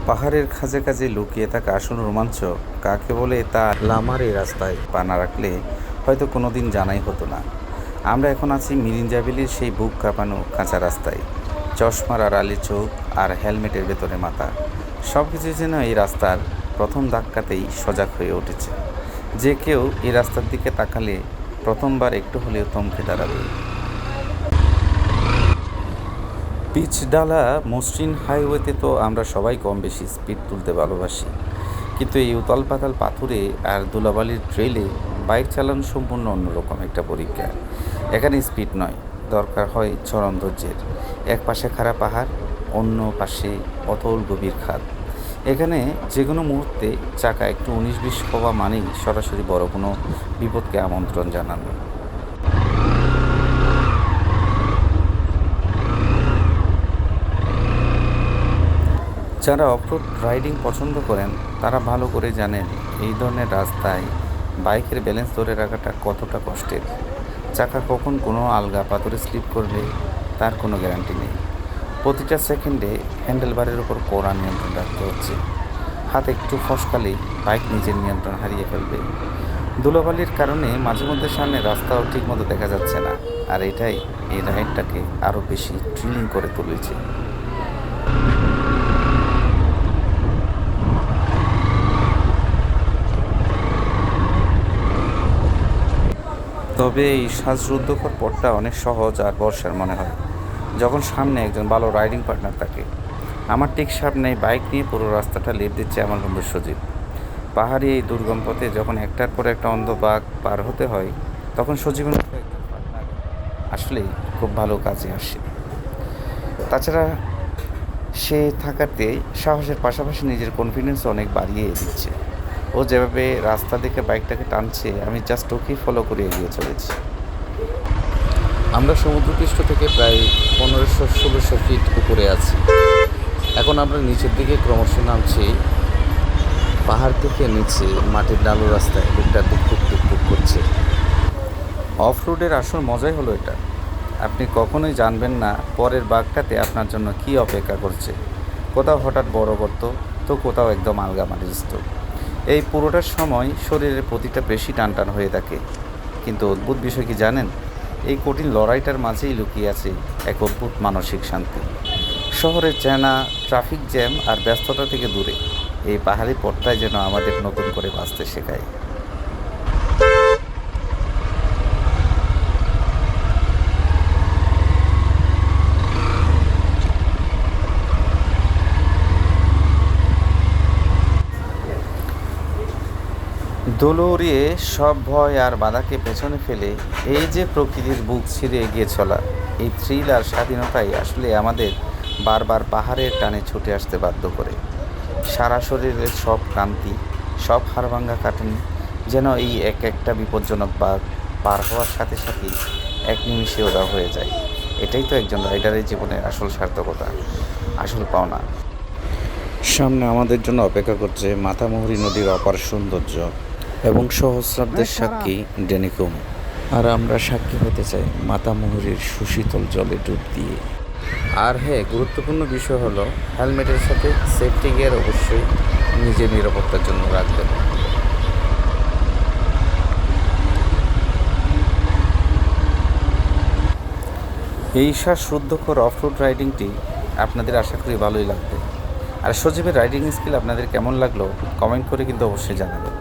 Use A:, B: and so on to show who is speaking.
A: পাহাড়ের খাঁজে খাঁজে লুকিয়ে থাকা আসল রোমাঞ্চ কাকে বলে তা লামার এই রাস্তায় পা না রাখলে হয়তো কোনো দিন জানাই হতো না। আমরা এখন আছি মিরিঞ্জাবিলির সেই বুক কাঁপানো কাঁচা রাস্তায়, চশমার আড়ালে চোখ আর হেলমেটের ভেতরে মাথা। সব কিছু যেন এই রাস্তার প্রথম ধাক্কাতেই সজাগ হয়ে উঠেছে। যে কেউ এই রাস্তার দিকে তাকালে প্রথমবার একটু হলেও থমকে দাঁড়াবে। পিচঢালা মসৃণ হাইওয়েতে তো আমরা সবাই কম বেশি স্পিড তুলতে ভালোবাসি, কিন্তু এই উতাল পাতাল পাথুরে আর ধুলাবালির ট্রেলে বাইক চালানো সম্পূর্ণ অন্যরকম একটা পরীক্ষা। এখানে স্পিড নয়, দরকার হয় চরম ধৈর্যের। এক পাশে খাড়া পাহাড়, অন্য পাশে অতল গভীর খাদ। এখানে যে কোনো মুহূর্তে চাকা একটু 19-20 হওয়া মানেই সরাসরি বড় কোনো বিপদকে আমন্ত্রণ জানানো। যারা অফরোড রাইডিং পছন্দ করেন তারা ভালো করে জানেন এই ধরনের রাস্তায় বাইকের ব্যালেন্স ধরে রাখাটা কতটা কষ্টের। চাকা কখন কোনো আলগা পাথরে স্লিপ করবে তার কোনো গ্যারান্টি নেই। প্রতিটা সেকেন্ডে হ্যান্ডেলবারের উপর কড়া নিয়ন্ত্রণ রাখতে হচ্ছে। হাত একটু ফসকালেই বাইক নিজের নিয়ন্ত্রণ হারিয়ে ফেলবে। ধুলোবালির কারণে মাঝে মধ্যে সামনে রাস্তাও ঠিকমতো দেখা যাচ্ছে না, আর এটাই এই রাইডটাকে আরও বেশি থ্রিলিং করে তুলেছে। তবে এই শ্বাসরুদ্ধকর পথটা অনেক সহজ আর বর্ষার মনে হয় যখন সামনে একজন ভালো রাইডিং পার্টনার থাকে। আমার ঠিক সামনে বাইক নিয়ে পুরো রাস্তাটা লেপ দিচ্ছে আমার বন্ধু সজীব। পাহাড়ি এই দুর্গম পথে যখন একটার পর একটা অন্ধ বাঘ পার হতে হয়, তখন সজীবের মতো একজন পার্টনার আসলেই খুব ভালো কাজে আসে। তাছাড়া সে থাকাতে সাহসের পাশাপাশি নিজের কনফিডেন্স অনেক বাড়িয়ে দিচ্ছে। ও যেভাবে রাস্তা দেখে বাইকটাকে টানছে, আমি জাস্ট ওকেই ফলো করে এগিয়ে চলেছি। আমরা সমুদ্রপৃষ্ঠ থেকে প্রায় 1500-1600 ফিট উপরে আছি। এখন আমরা নিচের দিকে ক্রমশ নামছি। পাহাড় থেকে নিচে মাটির ডালু রাস্তায় বুকটা টুকটুক টুকটুক করছে। অফ রোডের আসল মজাই হলো এটা, আপনি কখনোই জানবেন না পরের বাঘটাতে আপনার জন্য কী অপেক্ষা করছে। কোথাও হঠাৎ বড় গর্ত, তো কোথাও একদম আলগা মাটির স্তূপ। এই পুরোটার সময় শরীরের প্রতিটা পেশি টানটান হয়ে থাকে। কিন্তু অদ্ভুত বিষয় কি জানেন, এই কঠিন লড়াইটার মাঝেই লুকিয়ে আছে এক অদ্ভুত মানসিক শান্তি। শহরের চেনা ট্রাফিক জ্যাম আর ব্যস্ততা থেকে দূরে এই পাহাড়ি পথটাই যেন আমাদের নতুন করে বাঁচতে শেখায়। ধুলো উড়িয়ে সব ভয় আর বাধাকে পেছনে ফেলে এই যে প্রকৃতির বুক ছিঁড়ে এগিয়ে চলা, এই থ্রিল আর স্বাধীনতাই আসলে আমাদের বারবার পাহাড়ের টানে ছুটে আসতে বাধ্য করে। সারা শরীরের সব ক্লান্তি, সব হাড়ভাঙ্গা কাটানি যেন এই এক একটা বিপজ্জনক বাঘ পার হওয়ার সাথে সাথেই এক নিমিষে ওরা হয়ে যায়। এটাই তো একজন রাইডারের জীবনের আসল সার্থকতা, আসল পাওনা। সামনে আমাদের জন্য অপেক্ষা করছে মাথামুহুরী নদীর অপার সৌন্দর্য এবং সহস্রাব্দের সাক্ষী ডেনিকুম। আর আমরা সাক্ষী হতে চাই মাতামুহুরীর সুশীতল জলে ডুব দিয়ে। আর হ্যাঁ, গুরুত্বপূর্ণ বিষয় হলো হেলমেটের সাথে সেফটি গিয়ার অবশ্যই নিজের নিরাপত্তার জন্য রাখবেন। এই শ্বাসরুদ্ধকর অফরোড রাইডিংটি আপনাদের আশা করি ভালোই লাগবে। আর সজীবের রাইডিং স্কিল আপনাদের কেমন লাগলো কমেন্ট করে কিন্তু অবশ্যই জানাবেন।